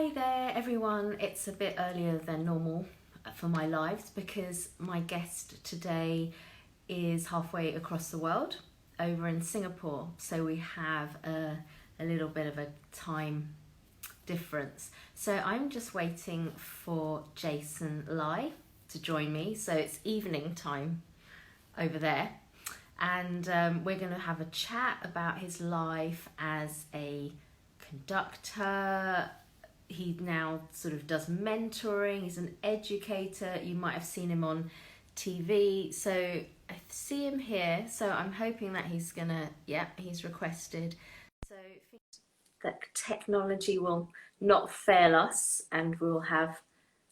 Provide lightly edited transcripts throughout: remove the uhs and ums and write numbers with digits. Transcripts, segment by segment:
Hi there, everyone. It's a bit earlier than normal for my lives because my guest today is halfway across the world over in Singapore. So we have a little bit of a time difference. So I'm just waiting for Jason Lai to join me. So it's evening time over there. And we're going to have a chat about his life as a conductor. He now sort of does mentoring. He's an educator. You might have seen him on TV. So I see him here. So I'm hoping that he's gonna, yeah, he's requested. So that technology will not fail us and we'll have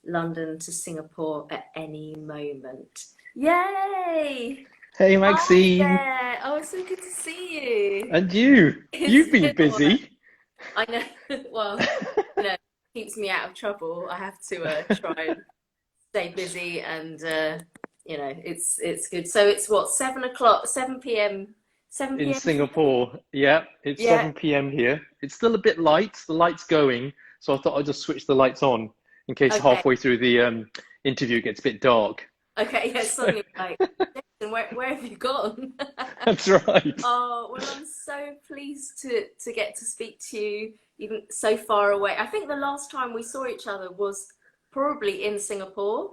London to Singapore at any moment. Yay! Hey Hi Maxine, there. Oh, it's so good to see you. and you? It's You've been been a while. busy. I know. Well, you know, keeps me out of trouble. I have to try and stay busy, and it's good. So it's what 7 o'clock, 7 p.m., In 7 p.m. for you. Singapore. Yeah, it's Yeah. 7 p.m. here. It's still a bit light. The light's going, so I thought I'd just switch the lights on in case Okay. halfway through the interview it gets a bit dark. Okay. Yeah. Suddenly, like, Jason, where have you gone? That's right. Oh, well, I'm so pleased to get to speak to you even so far away. I think the last time we saw each other was probably in Singapore.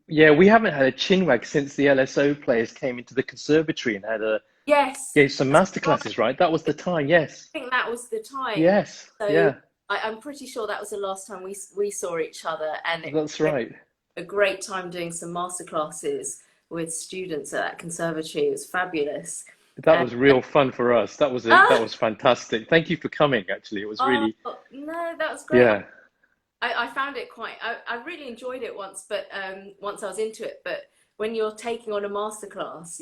Yeah, we haven't had a chinwag since the LSO players came into the conservatory and Yes, gave some that's master right. classes, right? That was the time. Yes. I think that was the time. Yes. So Yeah, I'm pretty sure that was the last time we saw each other, and it that's was right. a great time doing some master classes with students at that conservatory. It was fabulous. That And was real fun for us. That ah, was fantastic. Thank you for coming, actually. It was oh really, no, that was great. yeah. I found it quite. I really enjoyed it once, but once I was into it. But when you're taking on a master class,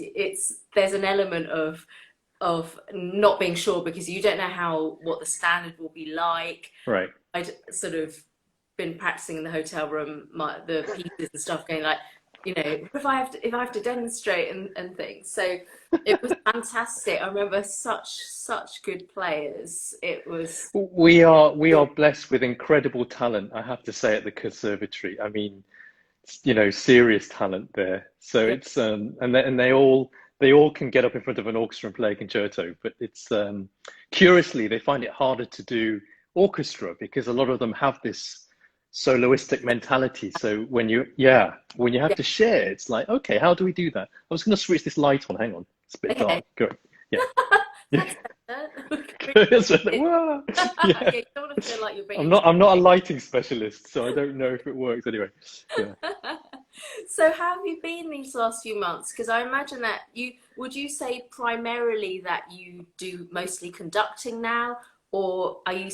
there's an element of not being sure because you don't know how what the standard will be like. Right. I'd sort of been practicing in the hotel room, the pieces and stuff, going like, if I have to demonstrate and things. So it was fantastic. I remember such good players. It was We are blessed with incredible talent, I have to say, at the conservatory. I mean, serious talent there. So yeah, it's and they all can get up in front of an orchestra and play a concerto, but it's curiously they find it harder to do orchestra because a lot of them have this soloistic mentality. So when you have yeah. to share, it's like, okay, how do we do that? I was going to switch this light on. Hang on, it's a bit Okay, dark. Go. Yeah. Yeah. that's better. It's like, "Wah." Yeah, Yeah. you don't want to feel like you're being I'm not a intimidated. lighting specialist, so I don't know if it works anyway. Yeah. So how have you been these last few months? Because I imagine that would you say primarily that you do mostly conducting now, or are you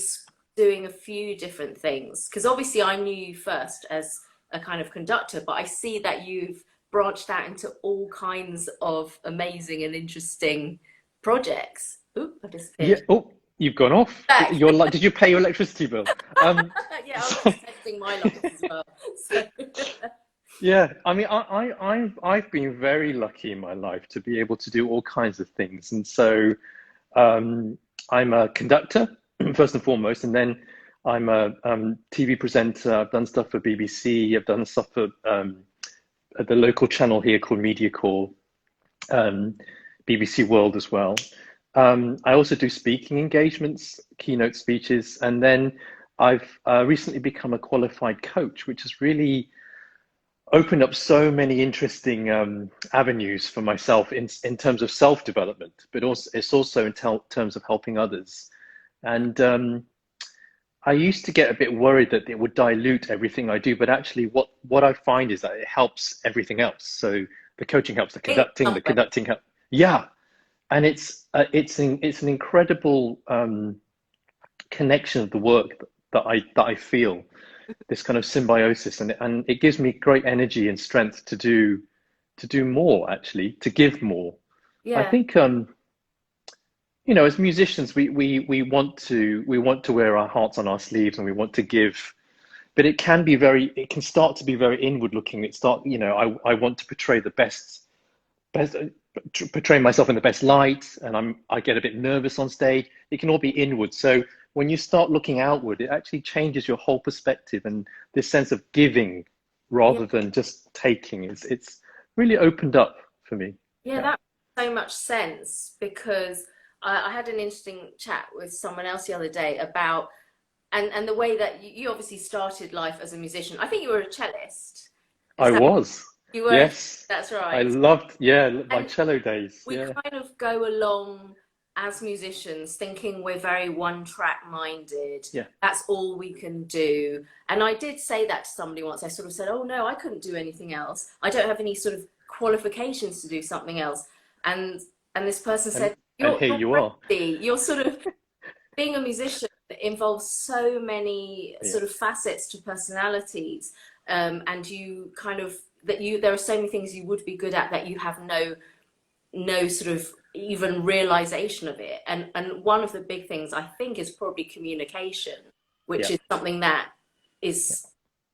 doing a few different things? Because obviously I knew you first as a kind of conductor, but I see that you've branched out into all kinds of amazing and interesting projects. Oop, I Yeah. disappeared. Oh, you've gone off. Back. Did you pay your electricity bill? Um, Yeah, I was so, just testing my lights as well. So yeah. I mean, I've been very lucky in my life to be able to do all kinds of things, and so um, I'm a conductor first and foremost, and then I'm a TV presenter. I've done stuff for BBC. I've done stuff for at the local channel here called Media Call, um, BBC World as well. I also do speaking engagements, keynote speeches, and then I've recently become a qualified coach, which has really opened up so many interesting avenues for myself in terms of self development, but also it's also in terms of helping others. And I used to get a bit worried that it would dilute everything I do, but actually, what I find is that it helps everything else. So the coaching helps in the some way. conducting help. Yeah, and it's an incredible connection of the work that I feel, this kind of symbiosis, and it gives me great energy and strength to do more, actually, to give more. I Yeah. think as musicians we want to wear our hearts on our sleeves and we want to give, but it can start to be very inward looking. I want to portray the best portray myself in the best light, and I get a bit nervous on stage. It can all be inward. So when you start looking outward, it actually changes your whole perspective, and this sense of giving Yeah, rather than just taking. It's really opened up for me. yeah, Yeah. that makes so much sense because I had an interesting chat with someone else the other day about and the way that you obviously started life as a musician. I think you were a cellist. Is I that was. you were? Yes. That's I right. loved, yeah, my And cello days. we Yeah. kind of go along as musicians thinking we're very one track minded. Yeah. That's all we can do. And I did say that to somebody once. I sort of said, "Oh no, I couldn't do anything else. I don't have any sort of qualifications to do something else." And and this person And said, and "You're here you're you are. ready. You're sort of being a musician involves so many Yeah. sort of facets to personalities, and you kind of that you there are so many things you would be good at that you have no sort of even realization of it. And one of the big things I think is probably communication, which Yeah. is something that Yeah. is,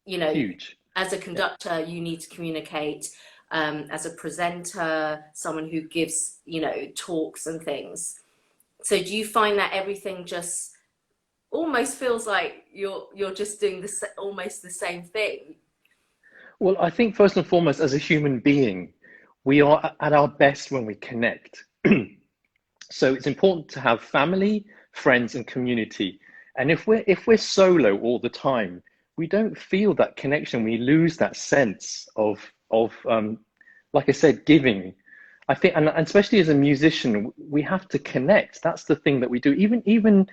you know, Huge. as a Yeah. conductor, you need to communicate. As a presenter, someone who gives, talks and things. So do you find that everything just almost feels like you're just doing almost the same thing? Well, I think first and foremost, as a human being, we are at our best when we connect. So it's important to have family, friends, and community. And if we're solo all the time, we don't feel that connection. We lose that sense of like I said, giving. I think, and especially as a musician, we have to connect. That's the thing that we do. Even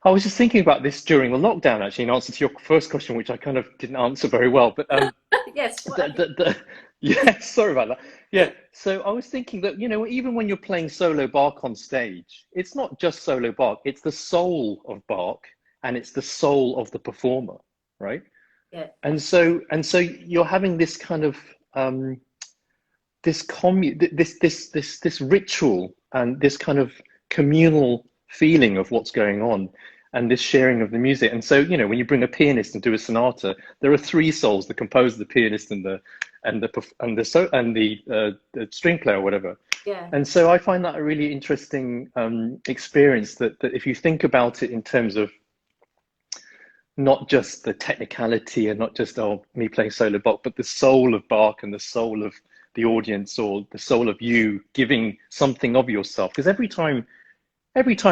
I was just thinking about this during the lockdown, actually, in answer to your first question, which I kind of didn't answer very well. But Yes, yeah, sorry about that. Yeah, so I was thinking that, even when you're playing solo Bach on stage, it's not just solo Bach, it's the soul of Bach and it's the soul of the performer, right? yeah, And so you're having this kind of this ritual and this kind of communal feeling of what's going on and this sharing of the music. And so, when you bring a pianist and do a sonata, there are three souls: the composer, the pianist, and the string player, or whatever. yeah, And so I find that a really interesting experience, that if you think about it in terms of not just the technicality and not just, me playing solo Bach, but the soul of Bach and the soul of the audience, or the soul of you giving something of yourself. Because every time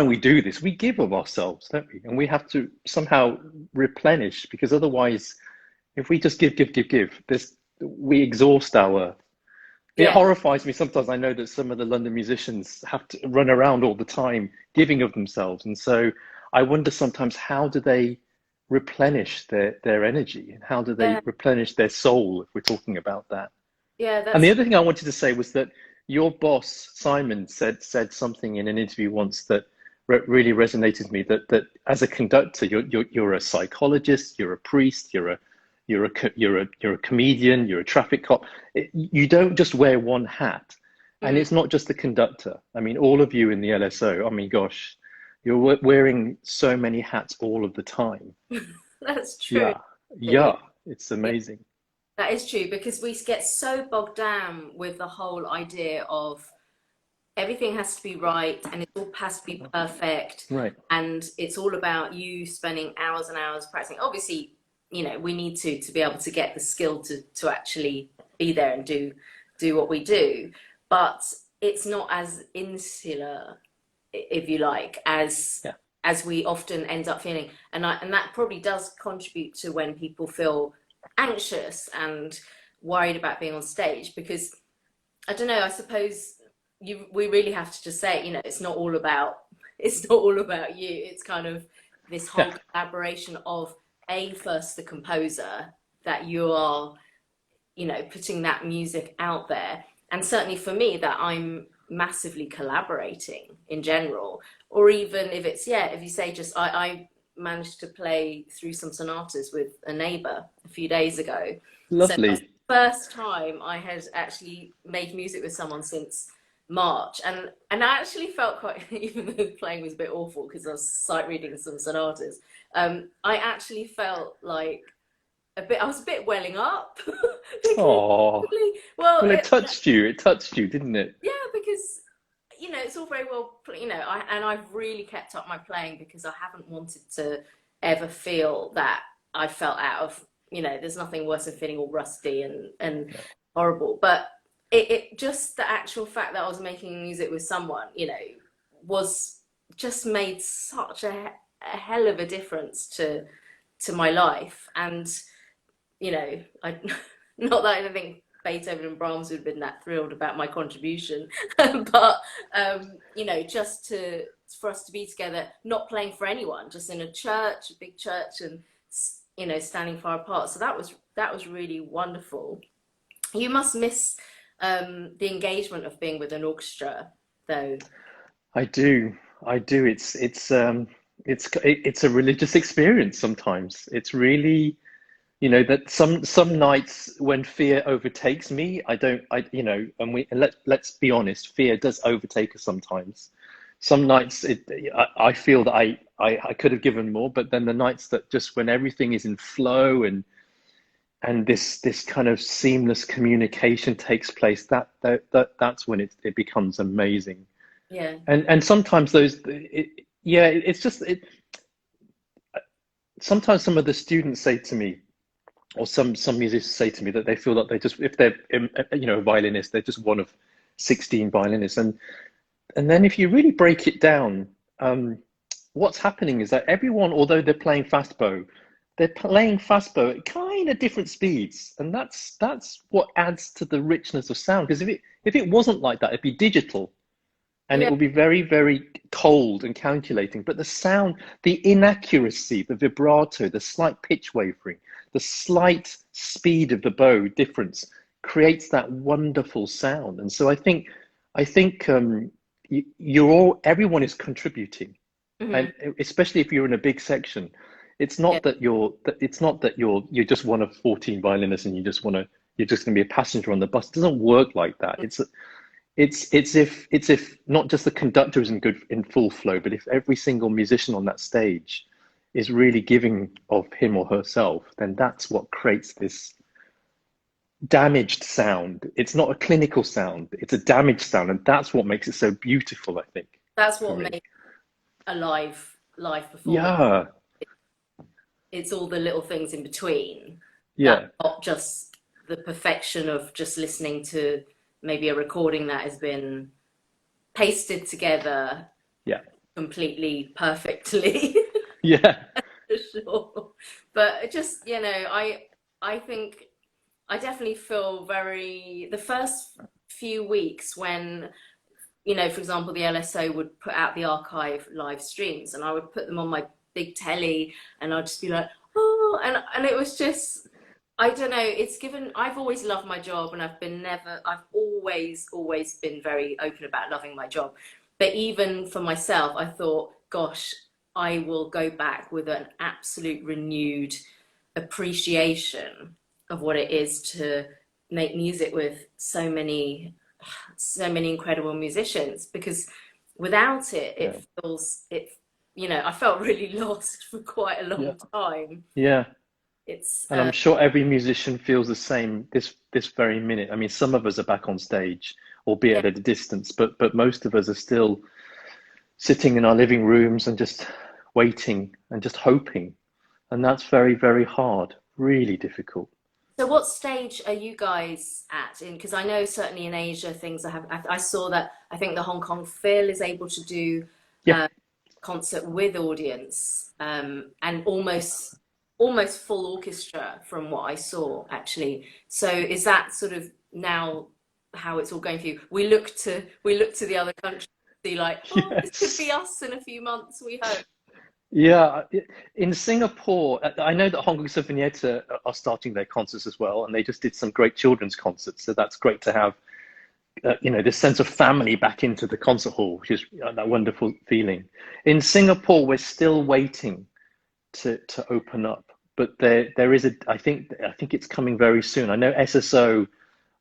we do this, we give of ourselves, don't we? And we have to somehow replenish, because otherwise, if we just give, we exhaust our. It yeah. horrifies me sometimes. I know that some of the London musicians have to run around all the time giving of themselves. And so I wonder sometimes, how do they replenish their energy, and how do they Yeah, replenish their soul, if we're talking about that? yeah, And the that's other thing I wanted to say was that your boss, Simon, said something in an interview once that really resonated with me, that as a conductor, you're a psychologist, you're a priest, you're a comedian, you're a traffic cop. You don't just wear one hat. And mm, it's not just the conductor. I mean, all of you in the LSO, I mean, gosh, you're wearing so many hats all of the time. that's true. Yeah, yeah, it's Yeah, amazing. that is true because we get so bogged down with the whole idea of everything has to be right and it all has to be perfect, Right. and it's all about you spending hours and hours practicing. Obviously, we need to be able to get the skill to actually be there and do what we do, but it's not as insular, if you like, Yeah. as we often end up feeling. And that probably does contribute to when people feel anxious and worried about being on stage, because I don't know, I suppose we really have to just say, it's not all about you. It's kind of this whole Yeah. collaboration of first the composer, that you are, putting that music out there. And certainly for me, that I'm massively collaborating in general. Or even if it's, yeah, if you say just, I managed to play through some sonatas with a neighbor a few days ago. So that's Lovely. the first time I had actually made music with someone since March. And I actually felt quite, even though the playing was a bit awful because I was sight reading some sonatas, I actually felt like I was a bit welling up because Oh, well, well, it touched you. It touched you, didn't it? yeah, because you know, it's all very well, you know, I've really kept up my playing because I haven't wanted to ever feel that I felt out of, you know, there's nothing worse than feeling all rusty and Yeah. horrible. But it just the actual fact that I was making music with someone, you know, was just made such a hell of a difference to my life. And, you know, I not that I don't think Beethoven and Brahms would have been that thrilled about my contribution, but you know, just to for us to be together, not playing for anyone, just in a church, a big church, and you know, standing far apart. So that was really wonderful. You must miss the engagement of being with an orchestra, though. I do. I do. It's a religious experience sometimes. It's really, that some nights when fear overtakes me, I don't I you know and let's be honest, fear does overtake us sometimes. Some nights I feel that I could have given more, but then the nights that just when everything is in flow and this kind of seamless communication takes place, that's when it becomes amazing. Yeah, And sometimes yeah, it's just sometimes some of the students say to me, or some musicians say to me, that they feel that they just, if they're a violinist, they're just one of 16 violinists. And then if you really break it down, what's happening is that everyone, although they're playing fast bow, they're playing fast bow at kind of different speeds, and that's what adds to the richness of sound. Because if it wasn't like that, it'd be digital, and it yeah, will be very, very cold and calculating. But the sound, the inaccuracy, the vibrato, the slight pitch wavering, the slight speed of the bow difference creates that wonderful sound. And so I think everyone is contributing, hmm, and especially if you're in a big section, yeah, it's not that you're just one of 14 violinists and you're just going to be a passenger on the bus. It doesn't work like that. It's if not just the conductor is in full flow, but if every single musician on that stage is really giving of him or herself, then that's what creates this damaged sound. It's not a clinical sound, it's a damaged sound, and that's what makes it so beautiful, I think, that's for what me. makes a live performance. Yeah, It's all the little things in between that yeah, not just the perfection of just listening to maybe a recording that has been pasted together yeah, completely perfectly. yeah, For sure. But just, you know, I think I definitely feel very the first few weeks when, you know, for example, the LSO would put out the archive live streams and I would put them on my big telly and I'd just be like, oh, and it was just I don't know, it's given I've always loved my job and I've always been very open about loving my job. But even for myself, I thought, gosh, I will go back with an absolute renewed appreciation of what it is to make music with so many incredible musicians because without it yeah, you know, I felt really lost for quite a yeah, long time. yeah. It's And I'm sure every musician feels the same this very minute. I mean, some of us are back on stage, yeah, albeit at a distance, but most of us are still sitting in our living rooms and just waiting and just hoping. And that's very, very hard, really difficult. so what stage are you guys at in because I know certainly in Asia things I saw that I think the Hong Kong Phil is able to do Yeah, concert with audience and almost full orchestra from what I saw actually. So is that sort of now how it's all going for you? We look to the other countries to see like, oh, this could be yes. us in a few months, we hope. Yeah, in Singapore, I know that Hong Kong Symphony are starting their concerts as well, and they just did some great children's concerts. So that's great to have, this sense of family back into the concert hall, which is that wonderful feeling. In Singapore, we're still waiting to open up, but there is I think it's coming very soon. I know SSO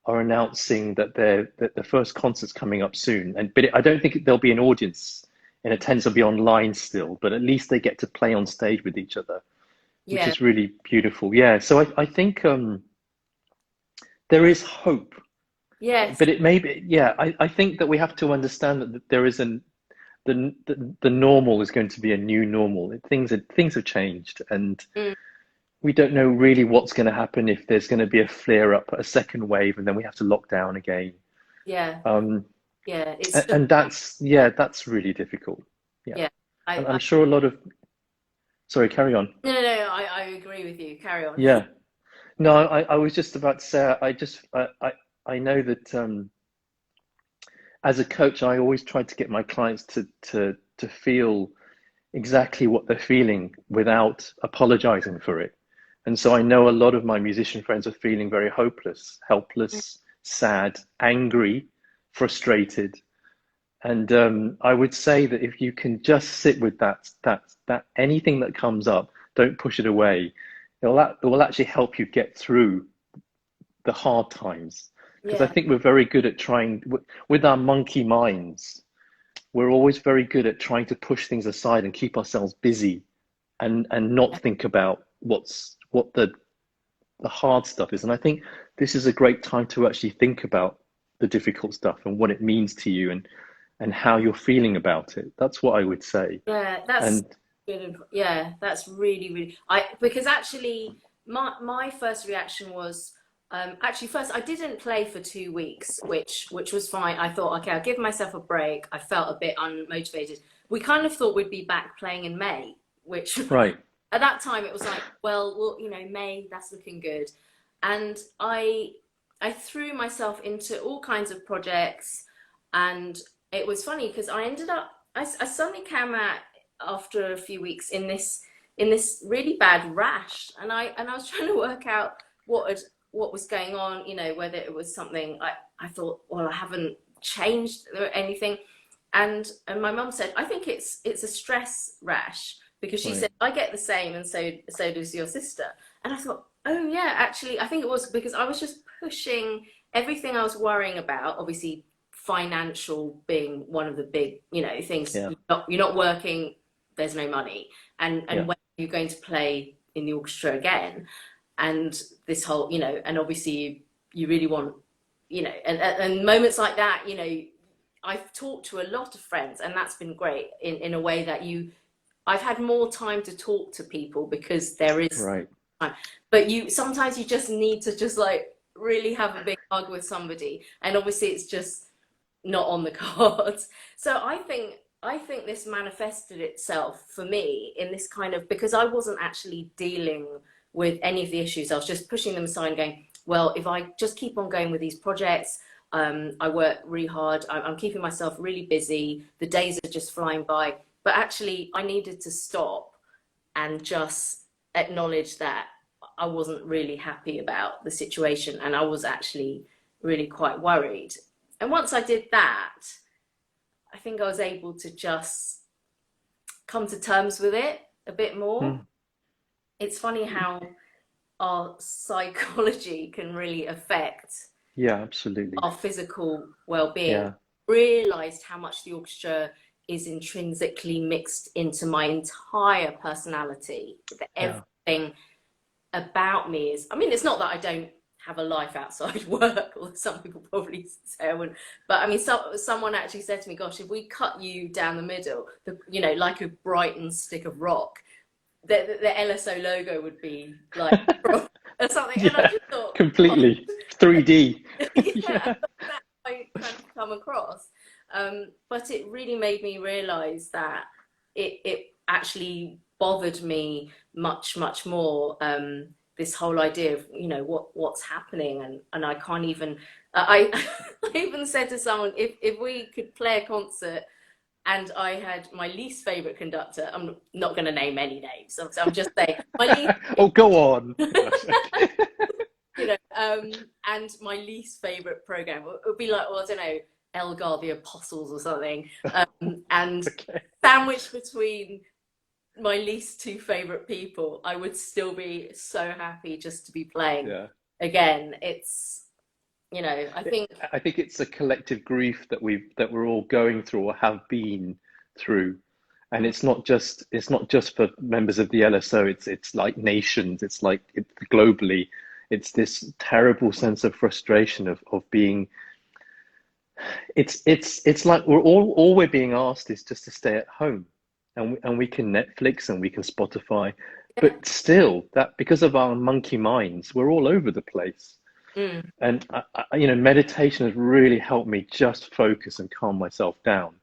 are announcing that the first concert's coming up soon, but I don't think there'll be an audience in attendance. Will be online still, but at least they get to play on stage with each other, which Yeah, is really beautiful. Yeah, so I think there is hope. Yes. But it may be, yeah, I think that we have to understand that there is the normal is going to be a new normal. Things have changed, and Mm, we don't know really what's going to happen if there's going to be a flare up, a second wave, and then we have to lock down again. yeah. Um, Yeah. It's and, just, and that's, yeah, that's really difficult. Yeah. yeah. And I I'm sure a lot of, sorry, carry on. no, no, no. I agree with you. Carry on. Yeah. No, I was just about to say, I know that as a coach, I always try to get my clients to feel exactly what they're feeling without apologizing for it. And so I know a lot of my musician friends are feeling very hopeless, helpless, sad, angry, frustrated. And I would say that if you can just sit with that anything that comes up, don't push it away. It will actually help you get through the hard times. Because I Yeah. think we're very good at trying with our monkey minds. We're always very good at trying to push things aside and keep ourselves busy and not think about what the hard stuff is. And I think this is a great time to actually think about the difficult stuff and what it means to you and how you're feeling about it. That's what I would say. Yeah. That's And good. Yeah. That's really, really. Because actually, my first reaction was. Actually, first I didn't play for 2 weeks, which was fine. I thought, okay, I'll give myself a break. I felt a bit unmotivated. We kind of thought we'd be back playing in May, which right, at that time it was like, well, May, that's looking good. And I threw myself into all kinds of projects, and it was funny because I ended up I suddenly came out after a few weeks in this really bad rash, and I was trying to work out what was going on, whether it was something I thought, well, I haven't changed or anything. And my mum said, I think it's a stress rash, because she right, said, I get the same, and so does your sister. And I thought, oh yeah, actually I think it was because I was just pushing everything I was worrying about, obviously financial being one of the big, things. yeah, You're not working, there's no money. And yeah, when you're going to play in the orchestra again, and this whole, and obviously you really want, and moments like that, I've talked to a lot of friends, and that's been great in a way that I've had more time to talk to people because there is right, time. But sometimes you just need to just like really have a big hug with somebody, and obviously it's just not on the cards. So I think this manifested itself for me in this kind of, because I wasn't actually dealing with any of the issues. I was just pushing them aside and going, well, if I just keep on going with these projects, I work really hard, I'm keeping myself really busy, the days are just flying by. But actually, I needed to stop and just acknowledge that I wasn't really happy about the situation, and I was actually really quite worried. And once I did that, I think I was able to just come to terms with it a bit more. mm, It's funny how our psychology can really affect yeah, absolutely. our physical well-being. Yeah, Realized how much the orchestra is intrinsically mixed into my entire personality. That yeah, everything about me is, I mean, it's not that I don't have a life outside work, or some people probably say I wouldn't, but I mean, someone actually said to me, gosh, if we cut you down the middle, like a Brighton stick of rock, the LSO logo would be like or something. And I yeah, just thought, oh, completely 3D. yeah, Yeah, that's how I kind of come across. But it really made me realize that it actually bothered me much, much more. This whole idea of, what's happening, and I can't even, I, I even said to someone, if we could play a concert and I had my least favorite conductor, I'm not going to name any names, so I'm just saying my least, oh, go on. and my least favorite program would be like, well, I don't know, Elgar the Apostles or something, and Okay. sandwiched between my least two favorite people, I would still be so happy just to be playing Yeah. again. It's, I think, I think it's a collective grief that we're all going through or have been through. And it's not just for members of the LSO, it's like nations, it's globally. It's this terrible sense of frustration of being it's like all we're being asked is just to stay at home, and we can Netflix and we can Spotify, Yeah. but still that because of our monkey minds, we're all over the place. Mm. And meditation has really helped me just focus and calm myself down,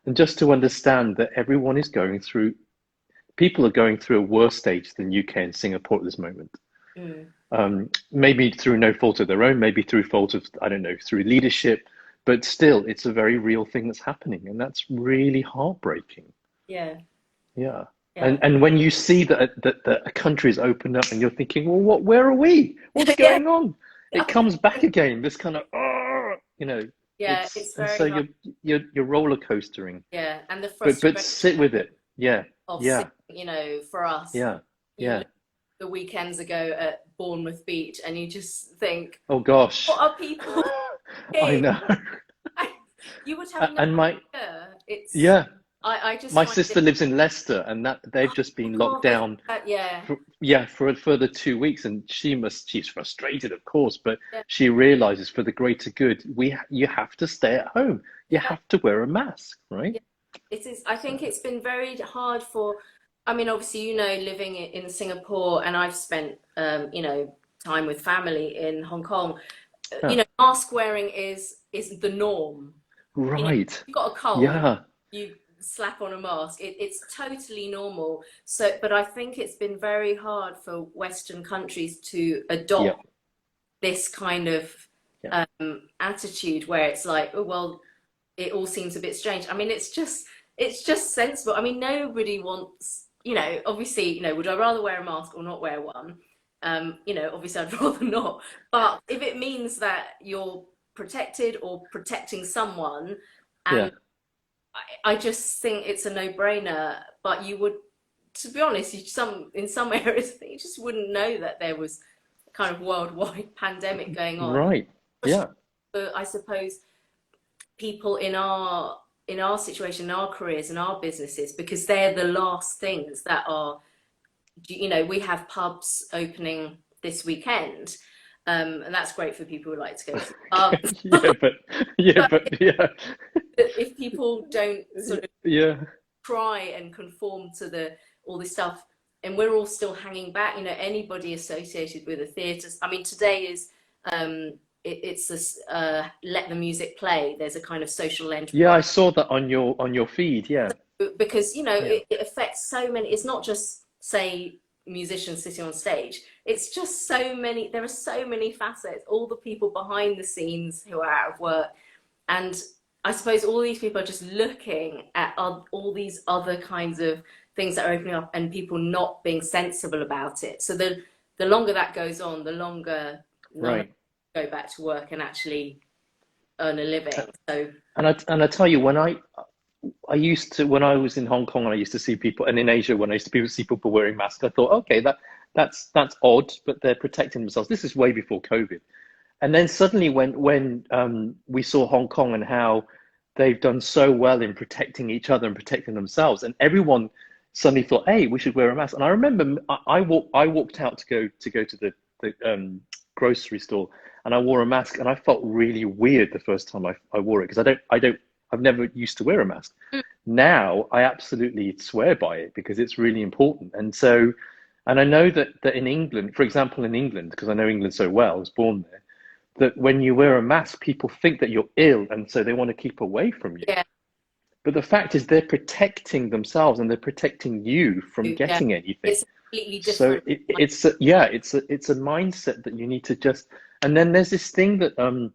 and just to understand that people are going through a worse stage than UK and Singapore at this moment. Mm. Maybe through no fault of their own, maybe through fault of, I don't know, through leadership, but still, it's a very real thing that's happening, and that's really heartbreaking. Yeah. Yeah. Yeah. And when you see that a country is opened up, and you're thinking, well, where are we? What's Yeah. going on? It comes back again. This kind of, Yeah. It's and so very hard. you're roller coastering, Yeah. And the but frustration sit with it. Yeah, of yeah, sitting, for us, yeah, you yeah. look the weekends ago at Bournemouth Beach and you just think, Oh gosh, what are people I doing? know. You would have no And idea. It's, yeah, I just my find it, sister lives in Leicester, and that they've just oh been locked God, there's down that, yeah, for a further 2 weeks, and she's frustrated, of course, but yeah, she realizes for the greater good, you have to stay at home. You yeah, have to wear a mask, right? yeah. It is, I So think it's been very hard for, I mean, obviously, living in Singapore and I've spent, time with family in Hong Kong, yeah, mask wearing is the norm. right, You've got a cold, yeah, you slap on a mask. It's totally normal. So, but I think it's been very hard for Western countries to yeah, adopt this kind of yeah, attitude where it's like, oh well, it all seems a bit strange. I mean, it's just sensible. I mean, nobody wants, obviously, would I rather wear a mask or not wear one? Obviously, I'd rather not. But if it means that you're protected or protecting someone, yeah. and I just think it's a no-brainer. But you would, to be honest, in some areas you just wouldn't know that there was a kind of worldwide pandemic going on. Right. Yeah. For, I suppose, people in our situation, in our careers, in our businesses, because they're the last things that are. We have pubs opening this weekend, and that's great for people who like to go to the Yeah, pub. but yeah, But but yeah. if people don't sort of Yeah. try and conform to the all this stuff, and we're all still hanging back. Anybody associated with the theatres. I mean, today is it's this let the music play. There's a kind of social Yeah, enterprise I saw that on your feed. Yeah. because Yeah. it affects so many. It's not just say musicians sitting on stage. It's just so many. There are so many facets. All the people behind the scenes who are out of work, and I suppose all these people are just looking at all these other kinds of things that are opening up, and people not being sensible about it. So the longer that goes on, the longer none of Right. us go back to work and actually earn a living. So And I tell you, I used to when I was in Hong Kong, and I used to see people, and in Asia when I used to see people wearing masks, I thought, okay, that's odd, but they're protecting themselves. This is way before COVID. And then suddenly, when we saw Hong Kong and how they've done so well in protecting each other and protecting themselves, and everyone suddenly thought, "Hey, we should wear a mask." And I remember I walked out to go to the grocery store, and I wore a mask, and I felt really weird the first time I wore it because I've never used to wear a mask. Now I absolutely swear by it because it's really important. And so, and I know that in England, for example, in England, because I know England so well, I was born there, that when you wear a mask, people think that you're ill, and so they want to keep away from you. yeah, But the fact is, they're protecting themselves and they're protecting you from yeah, getting anything. it's a completely So different. it's a mindset that you need to just. And then there's this thing that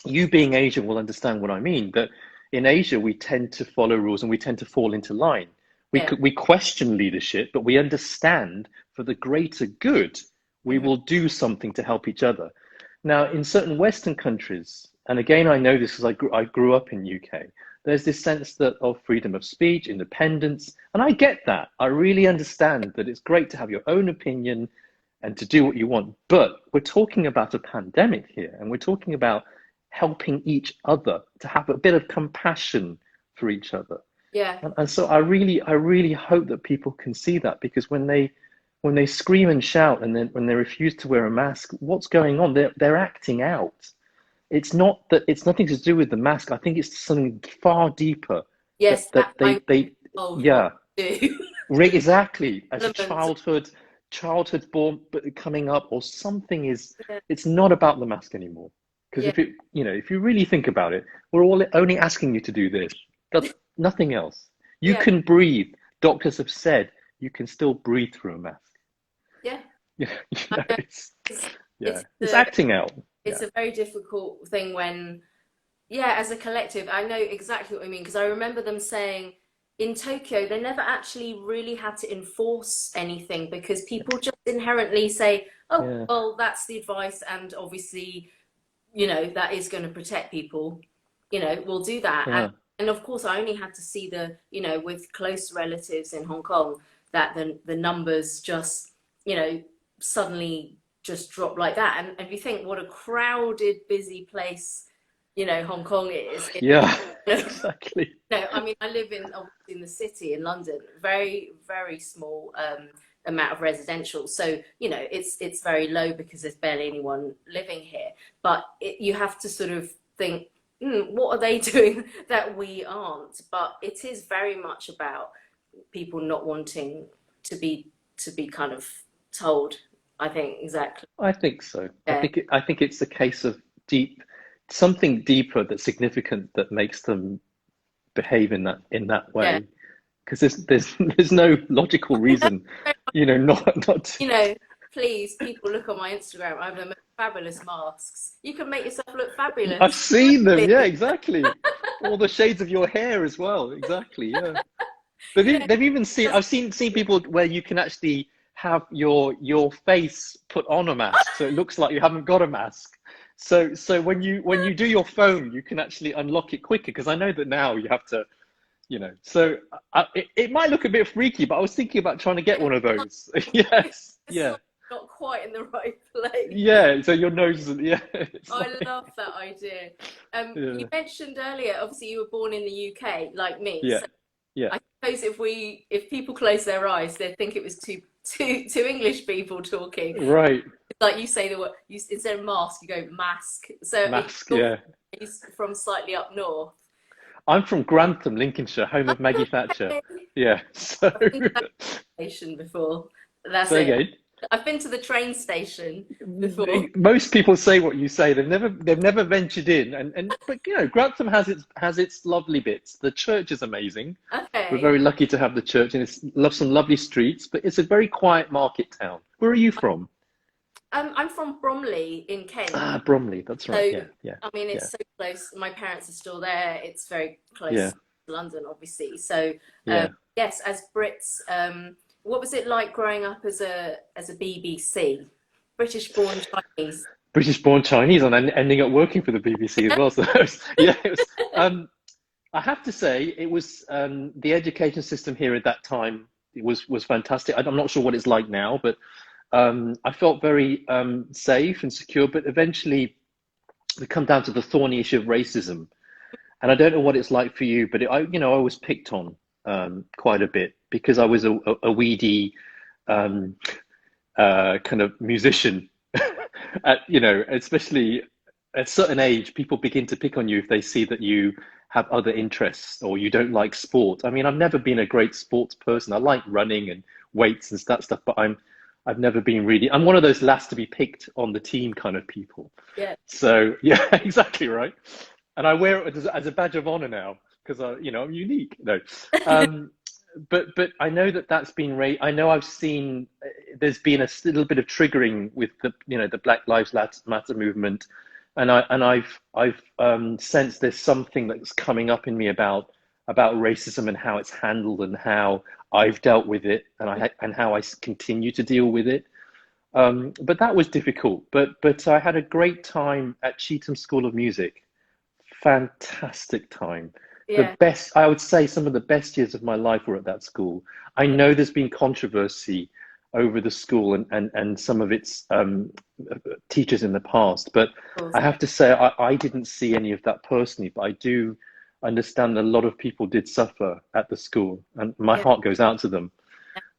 you being Asian will understand what I mean. That in Asia we tend to follow rules and we tend to fall into line. Yeah. We question leadership, but we understand for the greater good we Mhm. will do something to help each other. Now, in certain Western countries, and again, I know this because I grew up in UK, there's this sense that of freedom of speech, independence, and I get that. I really understand that it's great to have your own opinion and to do what you want. But we're talking about a pandemic here, and we're talking about helping each other, to have a bit of compassion for each other. Yeah. And so I really hope that people can see that, because when they scream and shout and then when they refuse to wear a mask, what's going on? They're acting out. it's not that it's nothing to do with the mask. I think it's something far deeper Yes, that I'm they told what yeah, to do. exactly. As a Element. childhood born but coming up or something is, Yeah, it's not about the mask anymore. Because yeah, if it, if you really think about it, we're all only asking you to do this. That's nothing else. You yeah. can breathe. Doctors have said you can still breathe through a mask. Yeah. Yeah, I know it's it's yeah, it's it's the acting out. it's Yeah, a very difficult thing when, yeah, as a collective, I know exactly what I mean because I remember them saying in Tokyo they never actually really had to enforce anything because people just inherently say, oh, yeah, well, that's the advice, and obviously, that is going to protect people. We'll do that, and yeah, and of course, I only had to see with close relatives in Hong Kong that the numbers just, suddenly just drop like that, and you think what a crowded, busy place, Hong Kong is. yeah. You know, Exactly. no, I mean, I live obviously in the city in London, very, very small amount of residential. So, it's very low because there's barely anyone living here. But you have to sort of think, what are they doing that we aren't? But it is very much about people not wanting to be kind of told. I think exactly. I think so. Yeah, I think it's a case of something deeper that's significant that makes them behave in that yeah. way. Because there's no logical reason, not to. you know, please, people look on my Instagram. I have the most fabulous masks. You can make yourself look I've fabulous. seen them. Yeah, Really. exactly. All the shades of your hair as well. Exactly. Yeah. You know, They've even seen. I've seen people where you can actually have your face put on a mask, so it looks like you haven't got a mask. So when you do your phone, you can actually unlock it quicker. Because I know that now you have to, So it might look a bit freaky, but I was thinking about trying to get one of those. Yes. it's Yeah. not quite in the right place. Yeah. So your nose isn't. Yeah. It's I like. love that idea. Yeah. You mentioned earlier, obviously, you were born in the UK, like me. Yeah. So Yeah. I suppose if people close their eyes, they'd think it was two English people talking. Right. Like you say the word, instead of mask, you go mask. So Mask. you're Yeah. from slightly up north. I'm from Grantham, Lincolnshire, home of Maggie Thatcher. Okay. Yeah. So I've been to that station before. That's say it. again. I've been to the train station before. Most people say what you say. They've never ventured in, but Grantham has its lovely bits. The church is amazing. We're Okay. very lucky to have the church, and it's love some lovely streets. But it's a very quiet market town. Where are you from? I'm from Bromley in Kent. Ah, Bromley. That's right. So, Yeah, yeah, I mean, yeah, it's so close. My parents are still there. It's very close yeah, to London, obviously. So, yeah. yes, as Brits, what was it like growing up as a BBC, British-born Chinese? British-born Chinese, and ending up working for the BBC as well. So yeah, it was. I have to say, it was the education system here at that time. It was fantastic. I'm not sure what it's like now, but I felt very safe and secure. But eventually, we come down to the thorny issue of racism, and I don't know what it's like for you, but I was picked on quite a bit because I was a weedy um, kind of musician. Especially at a certain age, people begin to pick on you if they see that you have other interests or you don't like sport. I mean, I've never been a great sports person. I like running and weights and that stuff, but I've never been really. I'm one of those last to be picked on the team kind of people. Yeah. So yeah, exactly right. And I wear it as a badge of honor now because I'm unique. No, um, but I know that's been I know I've seen there's been a little bit of triggering with the Black Lives Matter movement, and I've sensed there's something that's coming up in me about racism and how it's handled and how I've dealt with it and how I continue to deal with it. But that was difficult. But I had a great time at Cheetham School of Music. Fantastic time. The Yeah. best, I would say, some of the best years of my life were at that school. I know there's been controversy over the school and some of its teachers in the past, but Of course. I have to say I didn't see any of that personally, but I do understand a lot of people did suffer at the school, and my Yeah. heart goes out to them.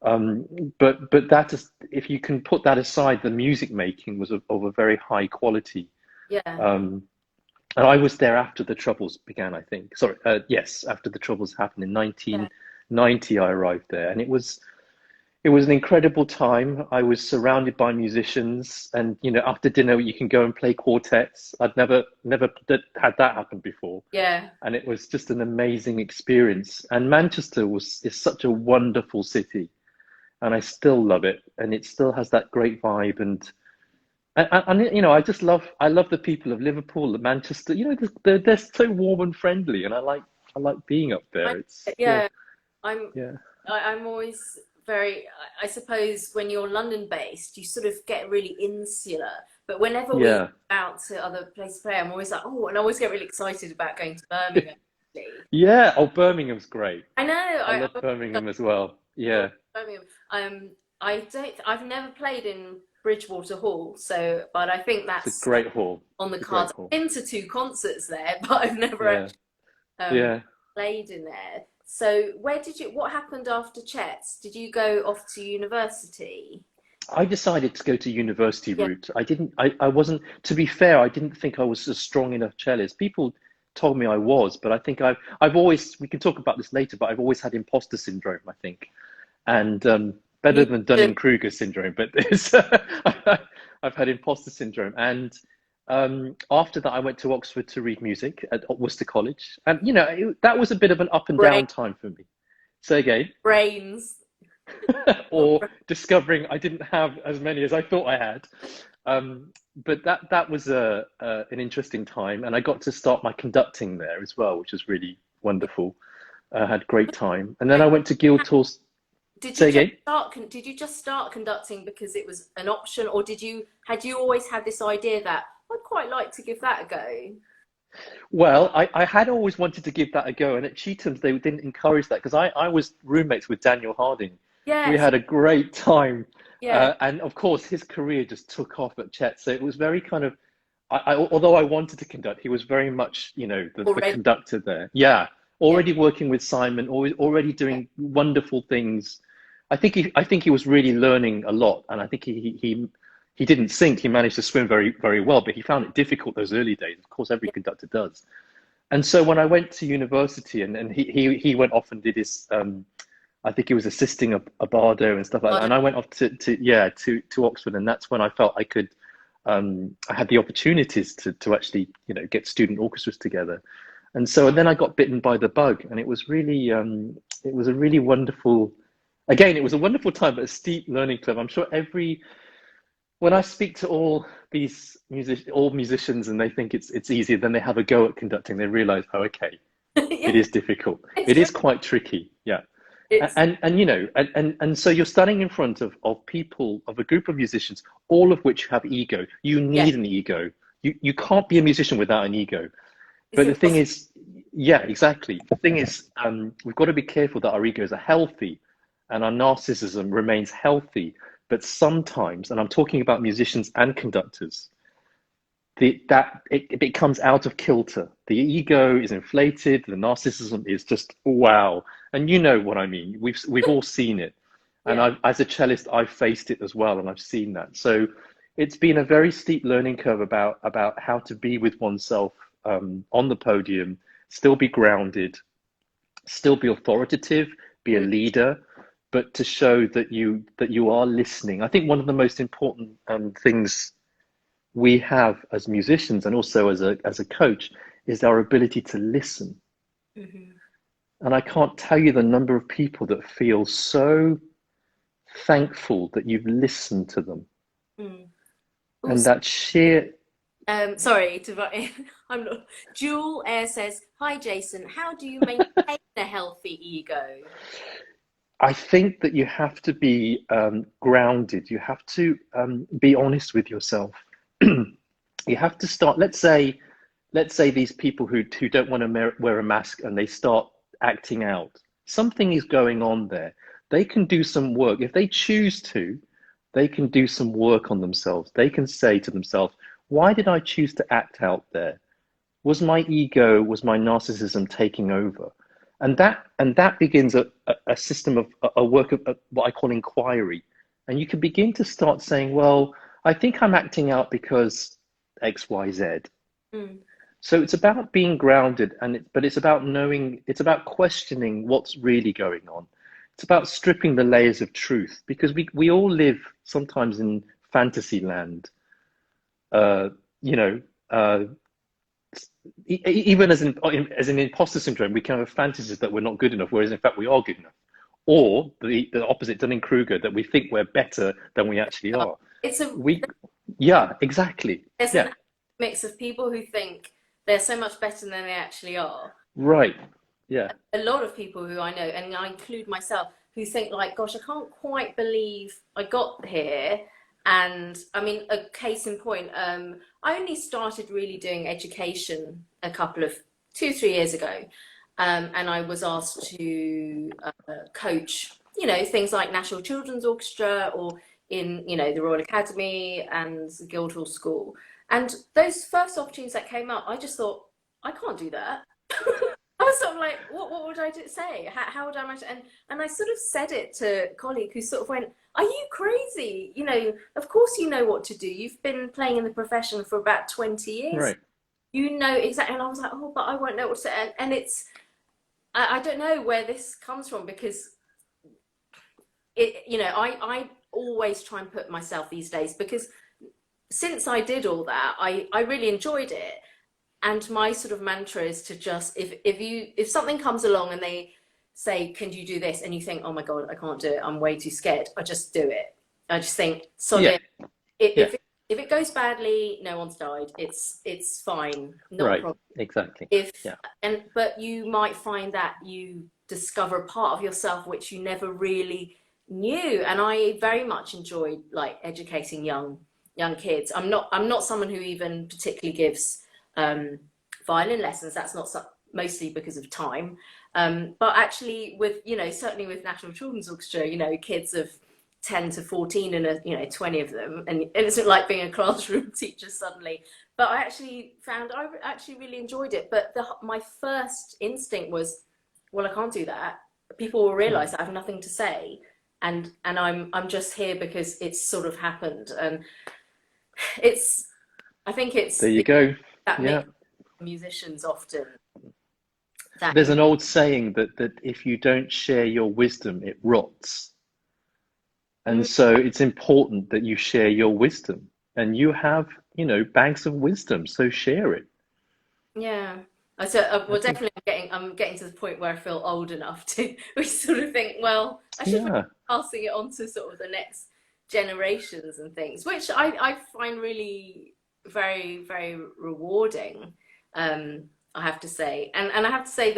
Um, but that is, if you can put that aside, the music making was of a very high quality. Yeah. Um, And I was there after the Troubles began, I think. Sorry, yes, after the Troubles happened in Yeah. 1990, I arrived there, and it was an incredible time. I was surrounded by musicians, and after dinner you can go and play quartets. I'd never had that happen before, Yeah. and it was just an amazing experience. And Manchester is such a wonderful city, and I still love it, and it still has that great vibe. And I love the people of Liverpool, of Manchester. They're so warm and friendly, and I like being up I, there. It's yeah, yeah. I'm yeah, I'm always very, I suppose when you're London based, you sort of get really insular. But whenever we yeah, go out to other places to play, I'm always like, oh, and I always get really excited about going to Birmingham. Actually. yeah. Oh, Birmingham's great. I know, I love I Birmingham as well. love Yeah, Birmingham. I've never played in Bridgewater Hall, so, but I think it's a that's great hall. on the It's a great cards. I've hall. been to two concerts there, but I've never Yeah, actually um, yeah. played in there. So what happened after Chet's? Did you go off to university? I decided to go to university Yeah, route. I wasn't, to be fair, I didn't think I was a strong enough cellist. People told me I was, but I think I've always, we can talk about this later, but I've always had imposter syndrome, I think. And better me than too. Dunning-Kruger syndrome, but I've had imposter syndrome. And after that, I went to Oxford to read music at Worcester College. And, that was a bit of an up and Brain, down time for me. Say again. brains. Or discovering I didn't have as many as I thought I had. But that was an interesting time, and I got to start my conducting there as well, which was really wonderful. I had great time, and then I went to Guildhall. Say again. Did you just start conducting because it was an option, or had you always had this idea that I'd quite like to give that a go? Well, I had always wanted to give that a go, and at Cheatham's they didn't encourage that because I was roommates with Daniel Harding. We Yes, had a great time, yeah, and of course his career just took off at Chet. So it was very kind of, although I wanted to conduct, he was very much, the already. conductor there. Yeah, Yeah, already working with Simon, already yeah, doing wonderful things. I think he was really learning a lot, and I think he didn't sink. He managed to swim very very well, but he found it difficult those early days. Of course, every yeah. conductor does. And so when I went to university, and he went off and did his I think he was assisting a bardo and stuff like that. But, And I went off to Oxford, and that's when I felt I had the opportunities to actually get student orchestras together. And then I got bitten by the bug, and it was a really wonderful, again, it was a wonderful time, but a steep learning curve. I'm sure when I speak to all musicians, and they think it's easier, then they have a go at conducting, they realize, oh, okay, yeah, it is difficult. it's It very, is quite tricky. Yeah. it's And so you're standing in front of people, of a group of musicians, all of which have ego. You yeah, need an ego. You can't be a musician without an ego. it's But the thing impossible. is, yeah, exactly. The thing is, we've got to be careful that our egos are healthy and our narcissism remains healthy. But sometimes, and I'm talking about musicians and conductors, it becomes out of kilter. The ego is inflated. The narcissism is just wow, and you know what I mean. We've all seen it, and Yeah, as a cellist, I've faced it as well, and I've seen that. So it's been a very steep learning curve about how to be with oneself on the podium, still be grounded, still be authoritative, be a mm, leader, but to show that you are listening. I think one of the most important things we have as musicians and also as a coach is our ability to listen. mhm, And I can't tell you the number of people that feel so thankful that you've listened to them. mm. And Also, that sheer, sorry to butt in. I'm not. Jewel Air says, "Hi, Jason. How do you maintain a healthy ego?" I think that you have to be grounded. You have to be honest with yourself. You have to start, let's say these people who don't want to wear a mask and they start acting out. Something is going on there. They can do some work. If they choose to, they can do some work on themselves. They can say to themselves, why did I choose to act out there? Was my ego, was my narcissism taking over? And that begins a system of a work of what I call inquiry. And you can begin to start saying, well, I think I'm acting out because X, Y, Z. Mm. So it's about being grounded, but it's about knowing, it's about questioning what's really going on. It's about stripping the layers of truth because we all live sometimes in fantasy land. Uh, you know, uh, Even as an imposter syndrome, we can have fantasies that we're not good enough, whereas in fact we are good enough. Or the opposite, Dunning-Kruger, that we think we're better than we actually are. It's a We, yeah, exactly. There's Yeah, an mix of people who think they're so much better than they actually are. right. Yeah, A lot of people who I know, and I include myself, who think like, gosh, I can't quite believe I got here. And I mean, a case in point, I only started really doing education a couple of 2, 3 years ago. And I was asked to coach, things like National Children's Orchestra or in, the Royal Academy and the Guildhall School. And those first opportunities that came up, I just thought, I can't do that. I was sort of like, what would I say? How would I manage? And I sort of said it to a colleague who sort of went, are you crazy? Of course you know what to do. You've been playing in the profession for about 20 years. right. You know exactly. And I was like, oh, but I won't know what to say. And it's, I don't know where this comes from because I always try and put myself these days because since I did all that, I really enjoyed it. And my sort of mantra is to just, if something comes along and they say, can you do this? And you think, oh my God, I can't do it. I'm way too scared. I just do it. I just think, Yeah, sorry, yeah, if it goes badly, no one's died. It's fine. Not a right. problem. Exactly. Yeah, But you might find that you discover a part of yourself which you never really knew. And I very much enjoyed like educating young kids. I'm not someone who even particularly gives violin lessons. That's not mostly because of time. But actually with, certainly with National Children's Orchestra, kids of 10 to 14 and 20 of them. And it's not like being a classroom teacher suddenly. But I actually found I actually really enjoyed it. But my first instinct was, well, I can't do that. People will realize that I have nothing to say. And I'm just here because it's sort of happened. And I think there you go. that Yeah. makes musicians often that There's an old saying that if you don't share your wisdom, it rots. And so it's important that you share your wisdom. And you have, bags of wisdom, so share it. yeah. So well, definitely I'm getting to the point where I feel old enough to we sort of think, well, I should be Yeah, passing it on to sort of the next generations and things, which I find really very, very rewarding. I have to say, and I have to say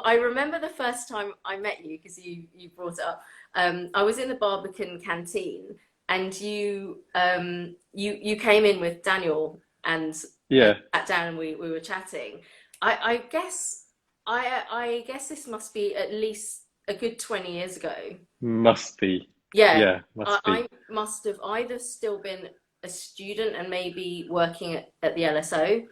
I remember the first time I met you because you brought it up. I was in the Barbican canteen, and you came in with Daniel and yeah, sat down and we were chatting. I guess I guess this must be at least a good 20 years ago. must be. Yeah, Yeah, must be. I must have either still been a student and maybe working at the LSO,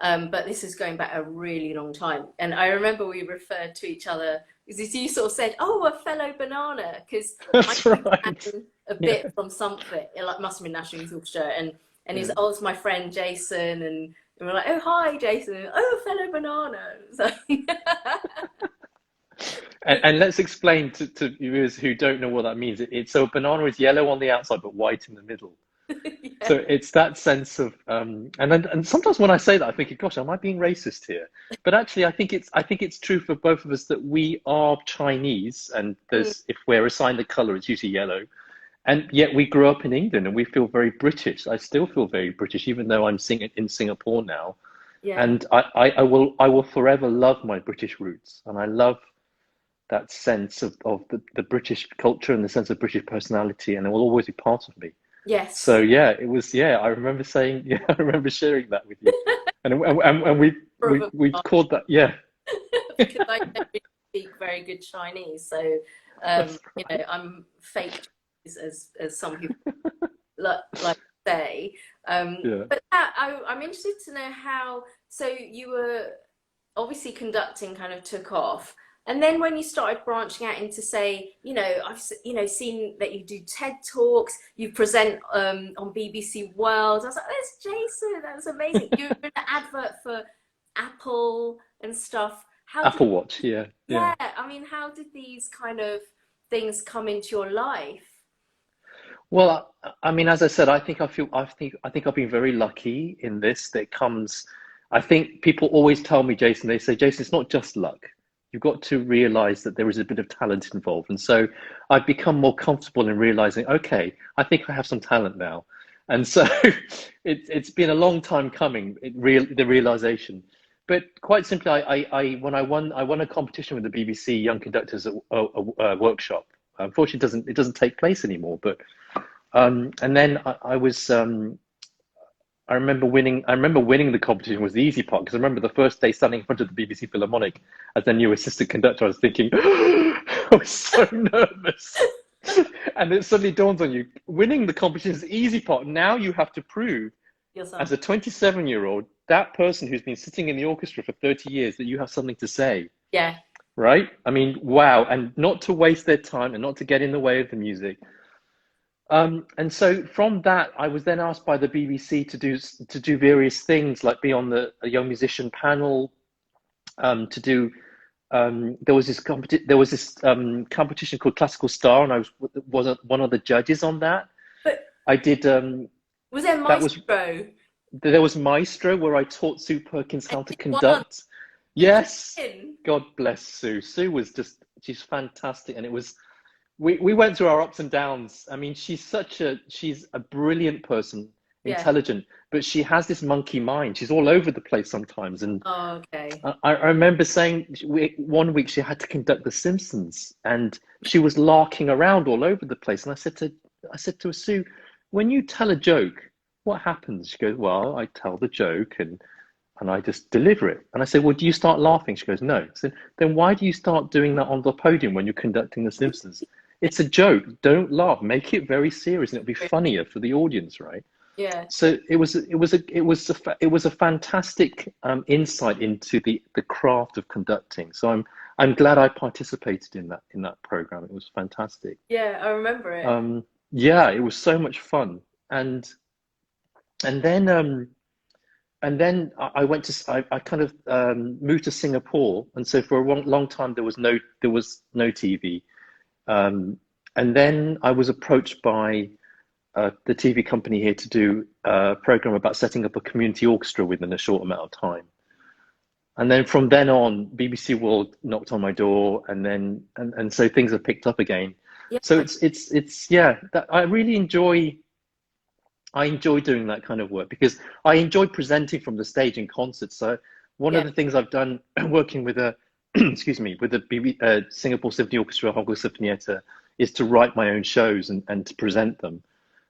but this is going back a really long time. And I remember we referred to each other because you sort of said, "Oh, a fellow banana," because I That's right. came a Yeah, bit from something. It like must have been National Youth Orchestra, and he's yeah. oh, it's my friend Jason, and we're like, "Oh, hi, Jason." Oh, a fellow banana. So And let's explain to viewers who don't know what that means. So a banana is yellow on the outside but white in the middle. yeah. So it's that sense of and sometimes when I say that I think, gosh, am I being racist here? But actually I think it's true for both of us that we are Chinese, and Mm, there's if we're assigned a color, it's usually yellow. And yet we grew up in England and we feel very British. I still feel very British, even though I'm in Singapore now. yeah. And I will forever love my British roots. And I love that sense of the British culture and the sense of British personality, and it will always be part of me. So Yes. yeah, it was yeah. I remember saying yeah. I remember sharing that with you, and we called that yeah. Because I don't really speak very good Chinese, so That's right. I'm fake as some people like say. Yeah. But I'm interested to know how. So you were obviously conducting kind of took off, and then when you started branching out into say, I've seen that you do TED talks, you present on BBC World. I was like, there's Jason, that's amazing. You're in an advert for Apple and stuff. How did, Apple Watch, yeah, yeah. yeah, I mean, how did these kind of things come into your life? Well, I mean, as I said, I think I've been very lucky in this. That comes, I think people always tell me, Jason, they say, Jason, it's not just luck. You've got to realize that there is a bit of talent involved. And so I've become more comfortable in realizing, okay, I think I have some talent now. And so it's been a long time coming, the realization. But quite simply, when I won a competition with the BBC Young Conductors workshop. Unfortunately, it doesn't take place anymore. But and then I remember winning. I remember winning the competition was the easy part because I remember the first day standing in front of the BBC Philharmonic as their new assistant conductor. I was thinking, I was so nervous, and it suddenly dawns on you: winning the competition is the easy part. Now you have to prove, Yourself. as a 27-year-old, that person who's been sitting in the orchestra for 30 years, that you have something to say, Yeah. right? I mean, wow, and not to waste their time and not to get in the way of the music. And so from that, I was then asked by the BBC to do various things, like be on the a young musician panel, to do. There was this competition called Classical Star, and I was one of the judges on that. But I did. was there That was Maestro? There was Maestro, where I taught Sue Perkins And how to you won. conduct. Did you Yes, win? God bless Sue. Sue was just she's fantastic, and it was we went through our ups and downs. I mean, she's a brilliant person, Yeah. intelligent, but she has this monkey mind. She's all over the place sometimes. And Oh, okay. I remember saying one week she had to conduct The Simpsons, and she was larking around all over the place. And I said to her, Sue, when you tell a joke, what happens? She goes, well, I tell the joke and I just deliver it. And I said, well, do you start laughing? She goes, no. I said, then why do you start doing that on the podium when you're conducting The Simpsons? It's a joke. Don't laugh. Make it very serious, and it'll be funnier for the audience, right? Yeah. So it was a fantastic insight into the craft of conducting. So I'm glad I participated in that program. It was fantastic. Yeah, I remember it. Um, yeah, it was so much fun. And then I went to I kind of moved to Singapore, and so for a long time there was no TV. And then I was approached by the TV company here to do a program about setting up a community orchestra within a short amount of time. And then from then on, BBC World knocked on my door, and so things have picked up again. Yeah. So it's yeah, I really enjoy doing that kind of work because I enjoy presenting from the stage in concerts. So one of Yeah. the things I've done working with a excuse me, with the Singapore Symphony Orchestra, Hong Kong Sinfonietta, is to write my own shows and to present them.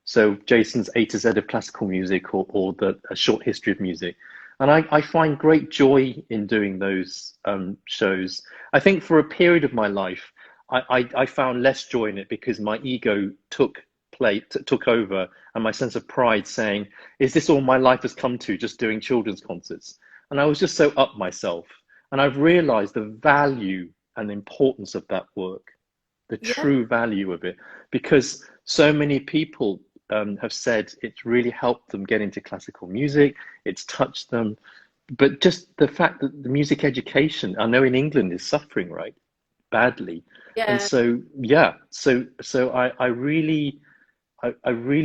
So Jason's A to Z of classical music, or a short history of music. And I find great joy in doing those shows. I think for a period of my life, I found less joy in it because my ego took over, and my sense of pride saying, is this all my life has come to, just doing children's concerts? And I was just so up myself. And I've realized the value and the importance of that work, the Yeah. true value of it, because so many people have said it's really helped them get into classical music, it's touched them. But just the fact that the music education, I know in England, is suffering, right, badly. And Yeah. so, yeah, so I really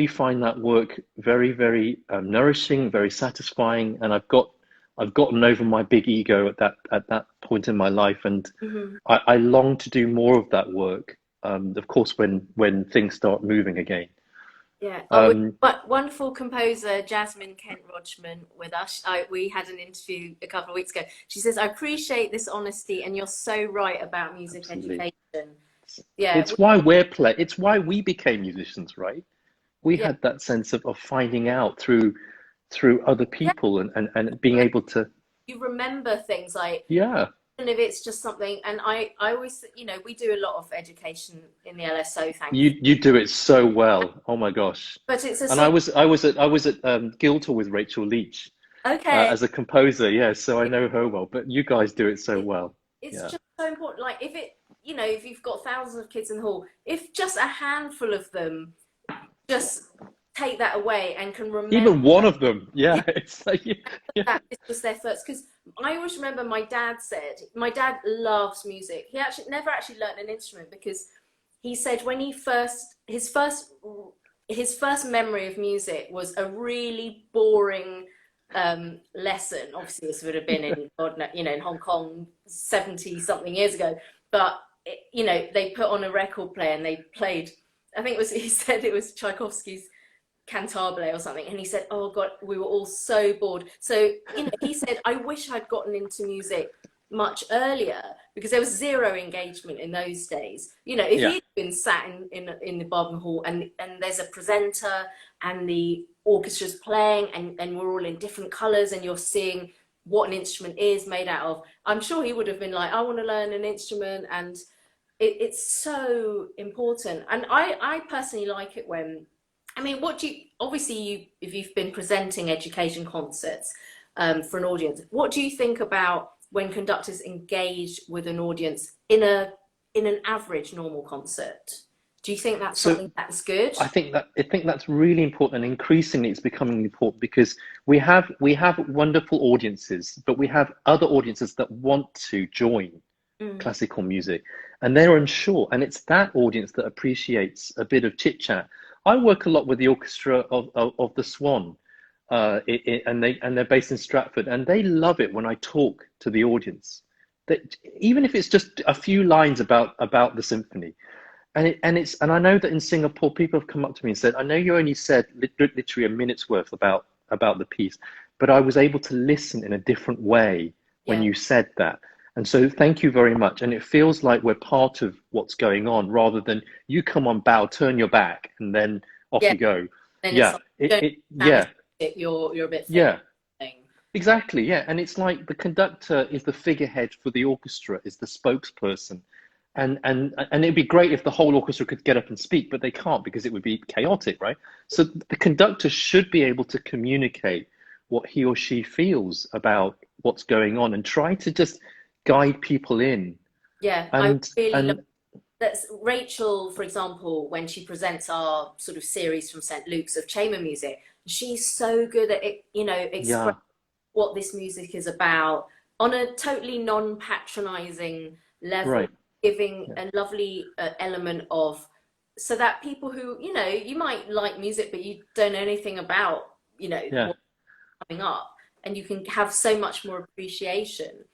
find that work very, very nourishing, very satisfying, and I've gotten over my big ego at that point in my life, and Hmm. I long to do more of that work. Of course, when things start moving again. Yeah. Oh, Um, wonderful composer Jasmine Kent Rodgman with us. We had an interview a couple of weeks ago. She says, "I appreciate this honesty, and you're so right about music Absolutely, education." Yeah. it's why we're play. It's why we became musicians, right? We Yeah. had that sense of finding out through other Yeah. people and being able to, You remember things like, yeah. even if it's just something, and I always, we do a lot of education in the LSO, thankfully. You do it so well. Oh my gosh. But it's a And sort I was at Guildhall with Rachel Leach of, okay, as a composer. Yeah, so I know her well. But you guys do it so well. it's Yeah. just so important. Like if you've got thousands of kids in the hall, if just a handful of them just take that away and can remember Even one of them. Yeah, it's like yeah. that this was their first, because I always remember my dad loves music. He actually never actually learned an instrument because he said when his first memory of music was a really boring lesson. Obviously, this would have been in in Hong Kong 70 something years ago. But they put on a record player and they played. I think it was he said it was Tchaikovsky's Cantabile or something, and he said, "Oh God, we were all so bored." So he said, "I wish I'd gotten into music much earlier because there was zero engagement in those days. If Yeah. you'd been sat in the Barbican Hall and there's a presenter and the orchestra's playing and we're all in different colours and you're seeing what an instrument is made out of, I'm sure he would have been like, I want to learn an instrument, and it's so important. And I personally like it when, I mean, if you've been presenting education concerts for an audience, what do you think about when conductors engage with an audience in an average normal concert? Do you think that's So something that's good? I think that's really important, and increasingly it's becoming important because we have wonderful audiences, but we have other audiences that want to join Mm. classical music, and they're unsure, and it's that audience that appreciates a bit of chit chat. I work a lot with the orchestra of the Swan, and they're based in Stratford, and they love it when I talk to the audience. That even if it's just a few lines about the symphony, and I know that in Singapore people have come up to me and said, I know you only said literally a minute's worth about the piece, but I was able to listen in a different way when Yeah, you said that. And so thank you very much. And it feels like we're part of what's going on rather than you come on, bow, turn your back, and then off yeah. you go. Then it's Yeah, like, you don't yeah, understand this, you're a bit thin. yeah, exactly. Yeah. And it's like the conductor is the figurehead for the orchestra, is the spokesperson. And it'd be great if the whole orchestra could get up and speak, but they can't because it would be chaotic, right? So the conductor should be able to communicate what he or she feels about what's going on and try to just guide people in. Yeah, I And really love and that's Rachel, for example, when she presents our sort of series from St. Luke's of chamber music, she's so good at it, yeah, expressing what this music is about on a totally non-patronizing level, right. giving Yeah, a lovely element of, so that people who, you might like music, but you don't know anything about, yeah, what's coming up, and you can have so much more appreciation.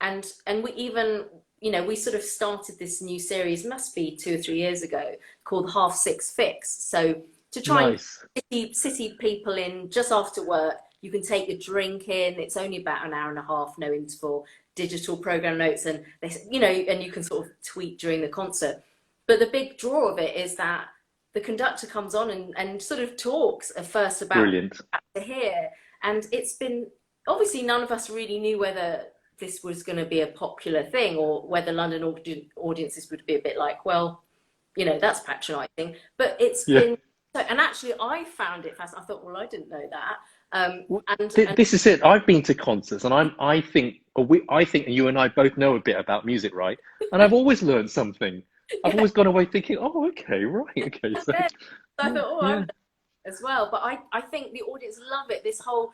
And we even, we sort of started this new series, must be 2 or 3 years ago, called Half Six Fix. So to try and nice. city people in just after work, you can take a drink in. It's only about an hour and a half, no interval, digital program notes, and and you can sort of tweet during the concert. But the big draw of it is that the conductor comes on and sort of talks at first about what Brilliant. to hear. And it's been, obviously none of us really knew whether this was going to be a popular thing or whether London audiences would be a bit like, well, that's patronizing. But it's Yeah. been, and actually I found it fascinating. I thought, well, I didn't know that. Well, And this is it. I've been to concerts, and I think you and I both know a bit about music, right? And I've always learned something. I've yeah, always gone away thinking, oh, okay, right, okay. I So, bet. So I yeah, thought, oh, yeah, I'm as well. But I think the audience love it. This whole,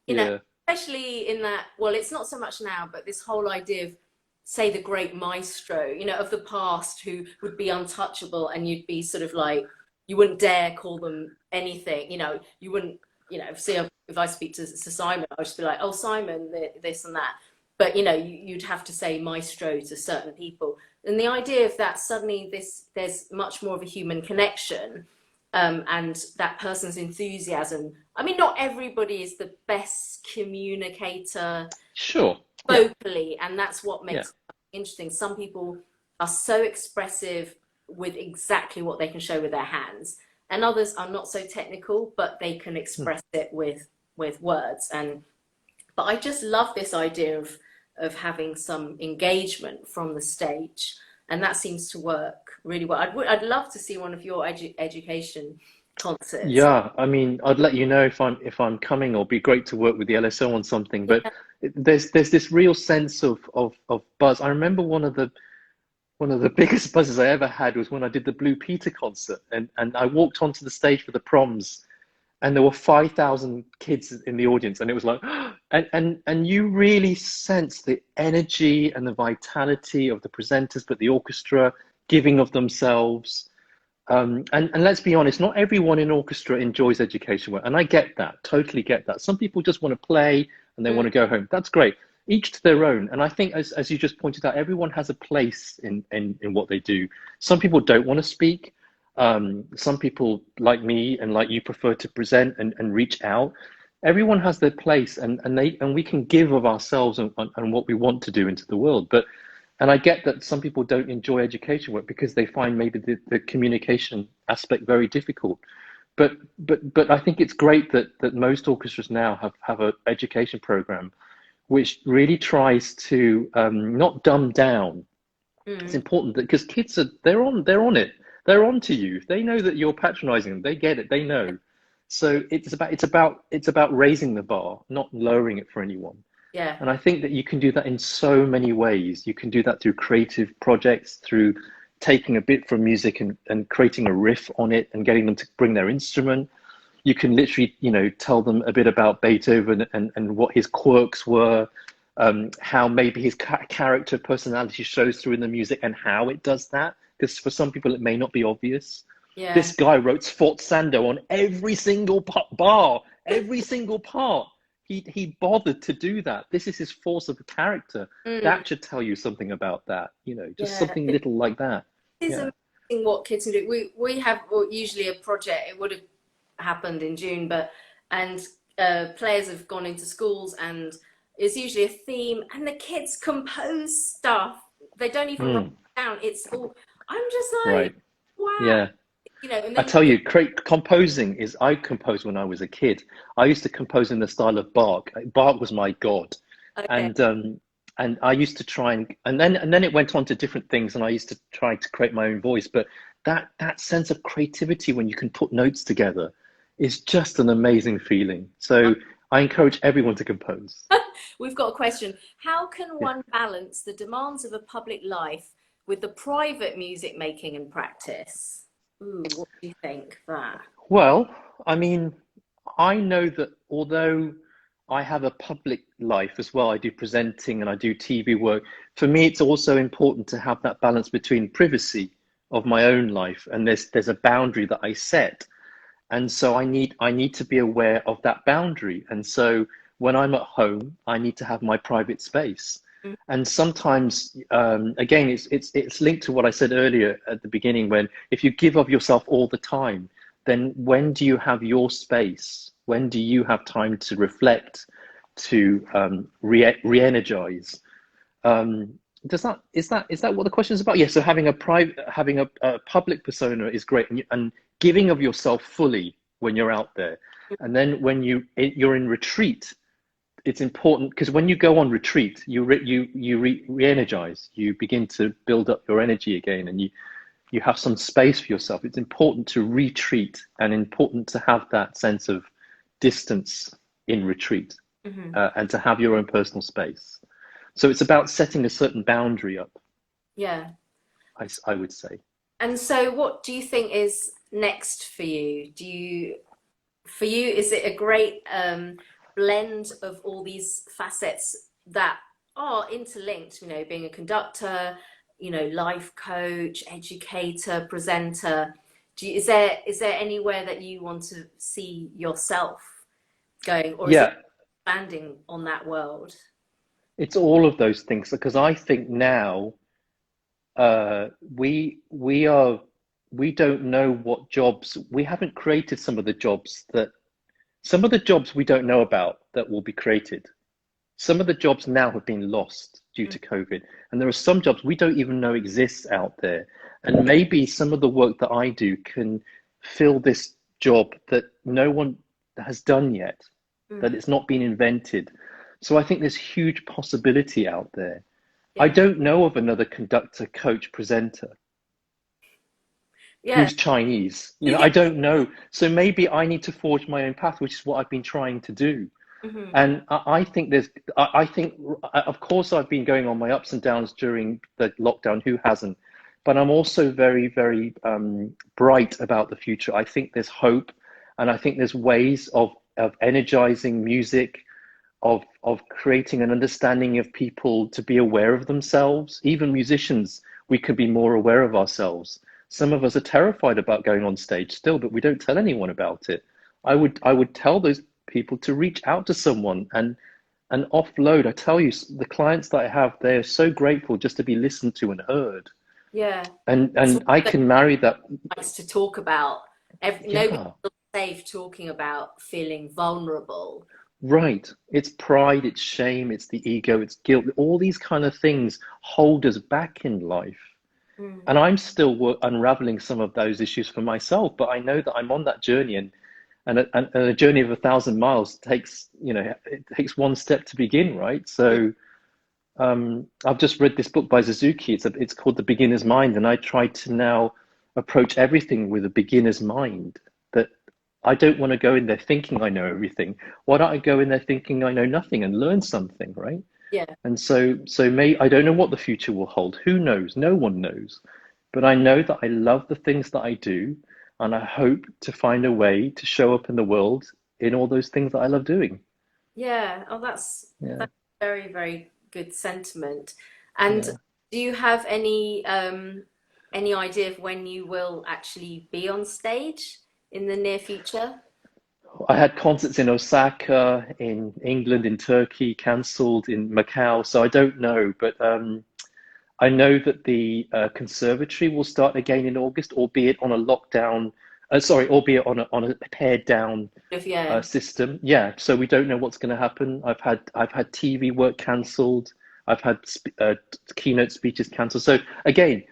you know, yeah, especially in that, well, it's not so much now, but this whole idea of, say, the great maestro, of the past who would be untouchable and you'd be sort of like, you wouldn't dare call them anything, you wouldn't, see, if I speak to Simon, I'd just be like, oh, Simon, this and that. But, you'd have to say maestro to certain people. And the idea of that suddenly there's much more of a human connection, and that person's enthusiasm. I mean, not everybody is the best communicator sure, yeah, vocally, and that's what yeah, makes it interesting. Some people are so expressive with exactly what they can show with their hands, and others are not so technical, but they can mm, express it with words. But I just love this idea of having some engagement from the stage, and that seems to work really well. I'd love to see one of your education concerts. yeah. I mean, I'd let you know if I'm coming, or be great to work with the LSO on something. But Yeah, there's this real sense of buzz. I remember one of the biggest buzzes I ever had was when I did the Blue Peter concert, and I walked onto the stage for the proms, and there were 5,000 kids in the audience, and it was like, And you really sense the energy and the vitality of the presenters, but the orchestra giving of themselves. And let's be honest, not everyone in orchestra enjoys education work. And I get that, totally get that. Some people just want to play and they want to go home. That's great. Each to their own. And I think, as you just pointed out, everyone has a place in what they do. Some people don't want to speak. Some people, like me and like you, prefer to present and reach out. Everyone has their place, and we can give of ourselves and what we want to do into the world. And I get that some people don't enjoy education work because they find maybe the communication aspect very difficult. But I think it's great that most orchestras now have an education program which really tries to not dumb down. It's important that, because kids they're on it. They're on to you. They know that you're patronizing them. They get it. They know. So it's about raising the bar, not lowering it for anyone. Yeah. And I think that you can do that in so many ways. You can do that through creative projects, through taking a bit from music and creating a riff on it and getting them to bring their instrument. You can literally, tell them a bit about Beethoven and what his quirks were, how maybe his character personality shows through in the music and how it does that. Because for some people, it may not be obvious. Yeah. This guy wrote sforzando on every single bar, every single part. He bothered to do that. This is his force of character. That should tell you something about that, just something little like that. It's amazing what kids can do. We have usually a project. It would have happened in June, and players have gone into schools, and it's usually a theme, and the kids compose stuff. They don't even write it down. It's all. I'm just like, right. Wow. Yeah. And then, I tell you, composing I composed when I was a kid. I used to compose in the style of Bach. Bach was my god. Okay. And I used to try and then it went on to different things, and I used to try to create my own voice. But that sense of creativity when you can put notes together is just an amazing feeling. So I encourage everyone to compose. We've got a question. How can one balance the demands of a public life with the private music making and practice? Ooh, what do you think of that? Well, I mean, I know that although I have a public life as well, I do presenting and I do TV work. For me, it's also important to have that balance between privacy of my own life, and there's a boundary that I set. And so I need to be aware of that boundary. And so when I'm at home, I need to have my private space. And sometimes, again, it's linked to what I said earlier at the beginning, when if you give of yourself all the time, then when do you have your space? When do you have time to reflect, to re-energize? Is that what the question is about? Yeah. So having a public persona is great, and giving of yourself fully when you're out there, and then when you're in retreat. It's important because when you go on retreat, you re-energize, you begin to build up your energy again, and you have some space for yourself. It's important to retreat and important to have that sense of distance in retreat, and to have your own personal space. So it's about setting a certain boundary up. Yeah. I would say. And so what do you think is next for you? Is it a great blend of all these facets that are interlinked, being a conductor, life coach, educator, presenter? Is there anywhere that you want to see yourself going, or is it expanding on that world? It's all of those things, because I think now we don't know what jobs, we haven't created some of the jobs we don't know about that will be created. Some of the jobs now have been lost due to COVID, and there are some jobs we don't even know exists out there. And maybe some of the work that I do can fill this job that no one has done yet, that it's not been invented. So I think there's huge possibility out there. Yeah. I don't know of another conductor, coach, presenter who's Chinese. I don't know. So maybe I need to forge my own path, which is what I've been trying to do. And I think of course, I've been going on my ups and downs during the lockdown. Who hasn't? But I'm also very, very bright about the future. I think there's hope, and I think there's ways of energizing music, of creating an understanding of people to be aware of themselves. Even musicians, we could be more aware of ourselves. Some of us are terrified about going on stage still, but we don't tell anyone about it. I would tell those people to reach out to someone and offload. I tell you, the clients that I have, they're so grateful just to be listened to and heard. Yeah. And I can marry that. Nice to talk about. Nobody Yeah. feels safe talking about feeling vulnerable. Right. It's pride, it's shame, it's the ego, it's guilt. All these kind of things hold us back in life. Mm. And I'm still unraveling some of those issues for myself, but I know that I'm on that journey, and a journey of 1,000 miles takes, it takes one step to begin, right? So I've just read this book by Suzuki. It's called The Beginner's Mind, and I try to now approach everything with a beginner's mind. That I don't want to go in there thinking I know everything. Why don't I go in there thinking I know nothing and learn something, right? Yeah. And so I don't know what the future will hold. Who knows? No one knows. But I know that I love the things that I do, and I hope to find a way to show up in the world in all those things that I love doing. Yeah. Oh, that's Yeah, very, very good sentiment. And yeah. do you have any idea of when you will actually be on stage in the near future? I had concerts in Osaka, in England, in Turkey, cancelled in Macau, so I don't know. But I know that the conservatory will start again in August, albeit on a lockdown. Sorry, albeit on a pared down If yeah. system. Yeah, so we don't know what's going to happen. I've had TV work cancelled. I've had keynote speeches cancelled. So again,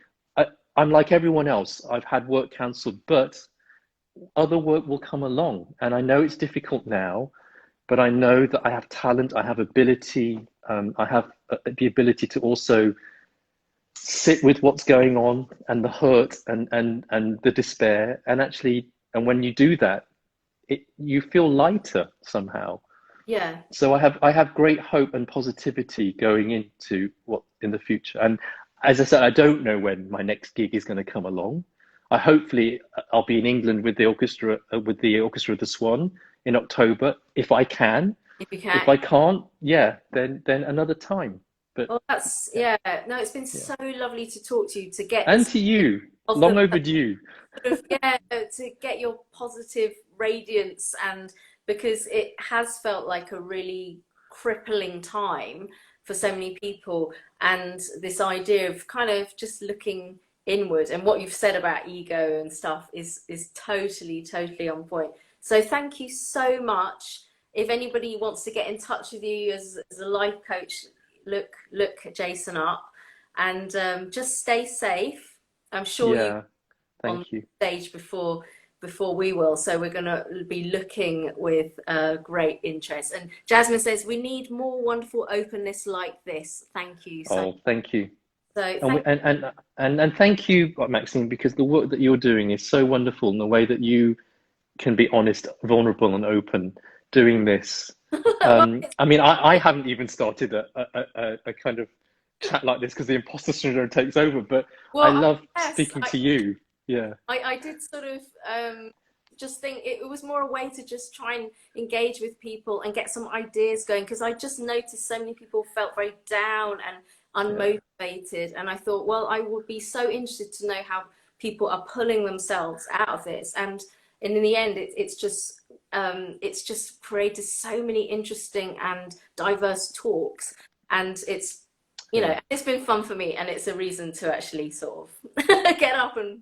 I'm like everyone else. I've had work cancelled, but other work will come along. And I know it's difficult now, but I know that I have talent, I have ability, I have the ability to also sit with what's going on and the hurt and the despair. And when you do that, you feel lighter somehow. Yeah. So I have great hope and positivity going into what in the future. And as I said, I don't know when my next gig is going to come along. Hopefully I'll be in England with the orchestra of the Swan in October if I can. If you If can. I can't, yeah, then another time. But Well, that's yeah, yeah. No, it's been yeah. so lovely to talk to you to get And this to you, long positive overdue. sort of, yeah, to get your positive radiance, and because it has felt like a really crippling time for so many people, and this idea of kind of just looking inward, and what you've said about ego and stuff is totally on point. So thank you so much. If anybody wants to get in touch with you as a life coach, look Jason up, and just stay safe. I'm sure you Yeah, on thank you. stage before we will, so we're going to be looking with great interest. And Jasmine says we need more wonderful openness like this. Thank you. So Oh, thank you. so And, we, thank and thank you, Maxine, because the work that you're doing is so wonderful in the way that you can be honest, vulnerable, and open doing this. well, I mean, I haven't even started a kind of chat like this because the imposter syndrome takes over, but I well love yes, speaking to you. Yeah, I did sort of just think it was more a way to just try and engage with people and get some ideas going, because I just noticed so many people felt very down and yeah, unmotivated, and I thought, well, I would be so interested to know how people are pulling themselves out of this. And in the end, it's just created so many interesting and diverse talks, and yeah. it's been fun for me, and it's a reason to actually sort of get up and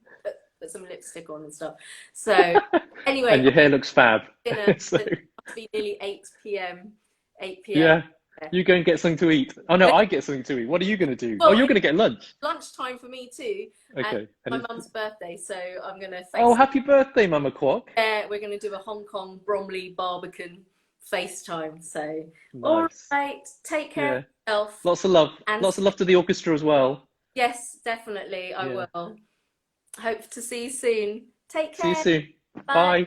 put some lipstick on and stuff. So And anyway, your hair looks fab. dinner, So, it must be nearly 8 p.m. 8 p.m. yeah, you go and get something to eat. Oh no, I get something to eat. What are you going to do? Oh, Well, you're it's going to get lunch. lunchtime for me too, and Okay. And my it's, mum's birthday, so I'm gonna oh, face. happy birthday, Mama Kwok. Yeah, we're gonna do a Hong Kong Bromley Barbican FaceTime. So, all Nice. right, take care of Yeah. yourself, Lots of love. and Lots of love to the orchestra as well. yes, definitely, I Yeah. will. Hope to see you soon. Take See you care. soon. Bye. Bye.